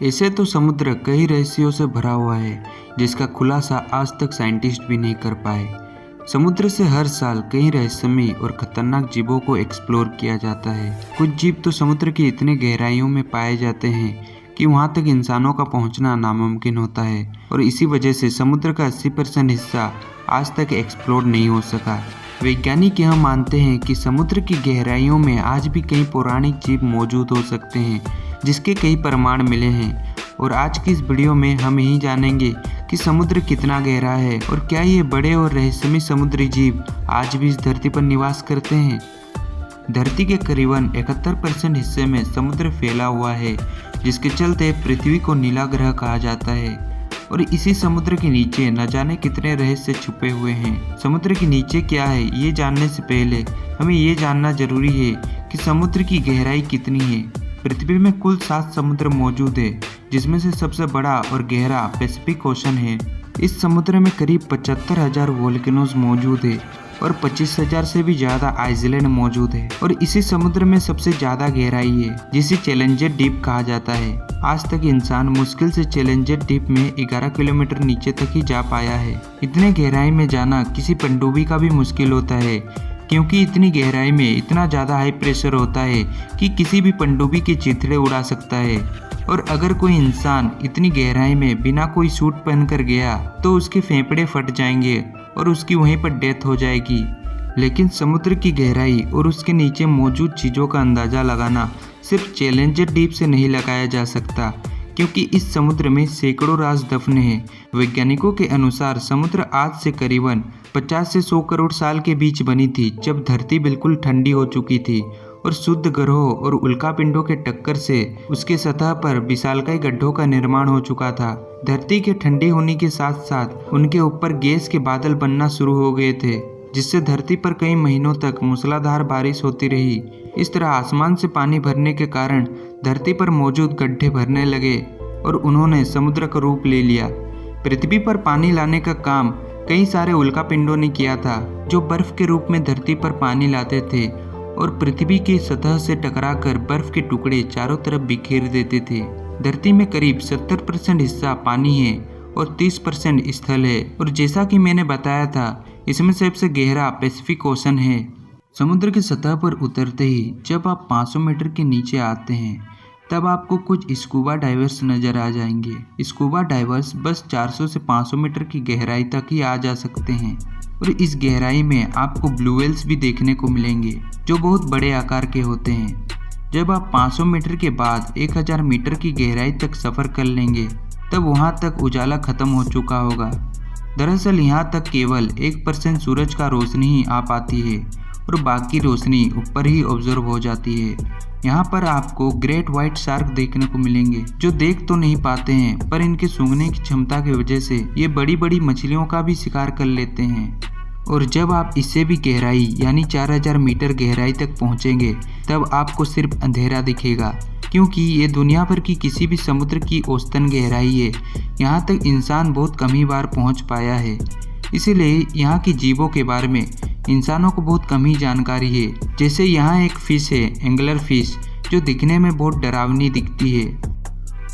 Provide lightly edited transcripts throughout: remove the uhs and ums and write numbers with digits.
ऐसे तो समुद्र कई रहस्यों से भरा हुआ है जिसका खुलासा आज तक साइंटिस्ट भी नहीं कर पाए। समुद्र से हर साल कई रहस्यमयी और खतरनाक जीवों को एक्सप्लोर किया जाता है। कुछ जीव तो समुद्र की इतने गहराइयों में पाए जाते हैं कि वहां तक इंसानों का पहुंचना नामुमकिन होता है और इसी वजह से समुद्र का 80% हिस्सा आज तक एक्सप्लोर नहीं हो सका। वैज्ञानिक यह मानते हैं कि समुद्र की गहराइयों में आज भी कई पौराणिक जीव मौजूद हो सकते हैं जिसके कई प्रमाण मिले हैं। और आज की इस वीडियो में हम यही जानेंगे कि समुद्र कितना गहरा है और क्या ये बड़े और रहस्यमयी समुद्री जीव आज भी इस धरती पर निवास करते हैं। धरती के करीबन 71% हिस्से में समुद्र फैला हुआ है जिसके चलते पृथ्वी को नीला ग्रह कहा जाता है। और इसी समुद्र के नीचे न जाने कितने रहस्य छुपे हुए हैं। समुद्र के नीचे क्या है ये जानने से पहले हमें ये जानना जरूरी है कि समुद्र की गहराई कितनी है। पृथ्वी में कुल 7 समुद्र मौजूद है जिसमें से सबसे बड़ा और गहरा पैसिफिक ओशन है। इस समुद्र में करीब 75,000 वोल्केनोज मौजूद है और 25,000 से भी ज्यादा आइसलैंड मौजूद है। और इसी समुद्र में सबसे ज्यादा गहराई है जिसे चैलेंजर डीप कहा जाता है। आज तक इंसान मुश्किल से चैलेंजर डीप में 11 किलोमीटर नीचे तक ही जा पाया है। इतने गहराई में जाना किसी पनडुब्बी का भी मुश्किल होता है क्योंकि इतनी गहराई में इतना ज़्यादा हाई प्रेशर होता है कि किसी भी पनडुब्बी के चिथड़े उड़ा सकता है। और अगर कोई इंसान इतनी गहराई में बिना कोई सूट पहनकर गया तो उसके फेफड़े फट जाएंगे और उसकी वहीं पर डेथ हो जाएगी। लेकिन समुद्र की गहराई और उसके नीचे मौजूद चीज़ों का अंदाज़ा लगाना सिर्फ चैलेंजर डीप से नहीं लगाया जा सकता क्योंकि इस समुद्र में सैकड़ों राज दफन हैं। वैज्ञानिकों के अनुसार समुद्र आज से करीबन 50 से 100 करोड़ साल के बीच बनी थी जब धरती बिल्कुल ठंडी हो चुकी थी और शुद्ध ग्रहों और उल्कापिंडों के टक्कर से उसके सतह पर विशालकाय गड्ढों का निर्माण हो चुका था। धरती के ठंडी होने के साथ साथ उनके ऊपर गैस के बादल बनना शुरू हो गए थे जिससे धरती पर कई महीनों तक मूसलाधार बारिश होती रही। इस तरह आसमान से पानी भरने के कारण धरती पर मौजूद गड्ढे भरने लगे और उन्होंने समुद्र का रूप ले लिया। पृथ्वी पर पानी लाने का काम कई सारे उल्कापिंडों ने किया था जो बर्फ के रूप में धरती पर पानी लाते थे और पृथ्वी की सतह से टकराकर बर्फ के टुकड़े चारों तरफ बिखेर देते थे। धरती में करीब 70% हिस्सा पानी है और 30% स्थल है। और जैसा कि मैंने बताया था इसमें सबसे गहरा पैसिफिक ओशन है। समुद्र की सतह पर उतरते ही जब आप 500 मीटर के नीचे आते हैं तब आपको कुछ स्कूबा डाइवर्स नजर आ जाएंगे। स्कूबा डाइवर्स बस 400 से 500 मीटर की गहराई तक ही आ जा सकते हैं और इस गहराई में आपको ब्लू व्हेल्स भी देखने को मिलेंगे जो बहुत बड़े आकार के होते हैं। जब आप 500 मीटर के बाद 1000 मीटर की गहराई तक सफ़र कर लेंगे तब वहाँ तक उजाला खत्म हो चुका होगा। दरअसल यहाँ तक केवल 1% सूरज का रोशनी ही आ पाती है और बाकी रोशनी ऊपर ही ऑब्जर्व हो जाती है। यहाँ पर आपको ग्रेट व्हाइट शार्क देखने को मिलेंगे जो देख तो नहीं पाते हैं पर इनके सूंघने की क्षमता की वजह से ये बड़ी बड़ी मछलियों का भी शिकार कर लेते हैं। और जब आप इससे भी गहराई यानी 4000 मीटर गहराई तक पहुँचेंगे तब आपको सिर्फ अंधेरा दिखेगा क्योंकि ये दुनिया भर की किसी भी समुद्र की औसतन गहराई है। यहाँ तक इंसान बहुत कम ही बार पहुँच पाया है, इसीलिए यहाँ की जीवों के बारे में इंसानों को बहुत कम ही जानकारी है। जैसे यहाँ एक फिश है एंगलर फिश जो दिखने में बहुत डरावनी दिखती है।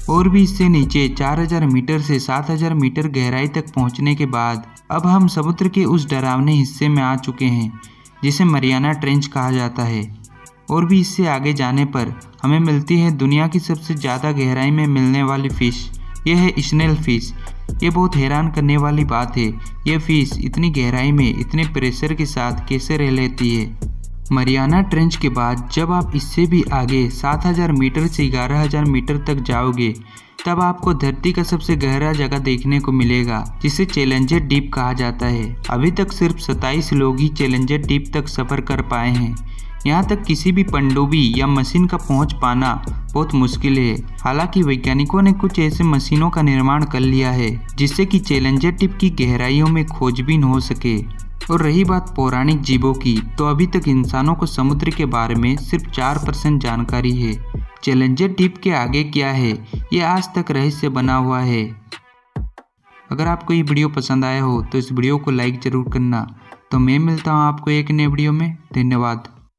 और भी इससे नीचे 4000 मीटर से 7000 मीटर गहराई तक पहुँचने के बाद अब हम समुद्र के उस डरावने हिस्से में आ चुके हैं जिसे मरियाना ट्रेंच कहा जाता है। और भी इससे आगे जाने पर हमें मिलती है दुनिया की सबसे ज़्यादा गहराई में मिलने वाली फ़िश, यह है स्नेल फिश। ये बहुत हैरान करने वाली बात है, यह फिश इतनी गहराई में इतने प्रेशर के साथ कैसे रह लेती है। मरियाना ट्रेंच के बाद जब आप इससे भी आगे 7000 मीटर से 11000 मीटर तक जाओगे तब आपको धरती का सबसे गहरा जगह देखने को मिलेगा जिसे चैलेंजर डीप कहा जाता है। अभी तक सिर्फ 27 लोग ही चैलेंजर डीप तक सफ़र कर पाए हैं। यहाँ तक किसी भी पनडुब्बी या मशीन का पहुँच पाना बहुत मुश्किल है। हालांकि वैज्ञानिकों ने कुछ ऐसे मशीनों का निर्माण कर लिया है जिससे कि चैलेंजर डीप की गहराइयों में खोजबीन हो सके। और रही बात पौराणिक जीवों की तो अभी तक इंसानों को समुद्र के बारे में सिर्फ 4% जानकारी है। चैलेंजर डीप के आगे क्या है ये आज तक रहस्य बना हुआ है। अगर आपको ये वीडियो पसंद आया हो तो इस वीडियो को लाइक ज़रूर करना। तो मैं मिलता हूँ आपको एक नए वीडियो में। धन्यवाद।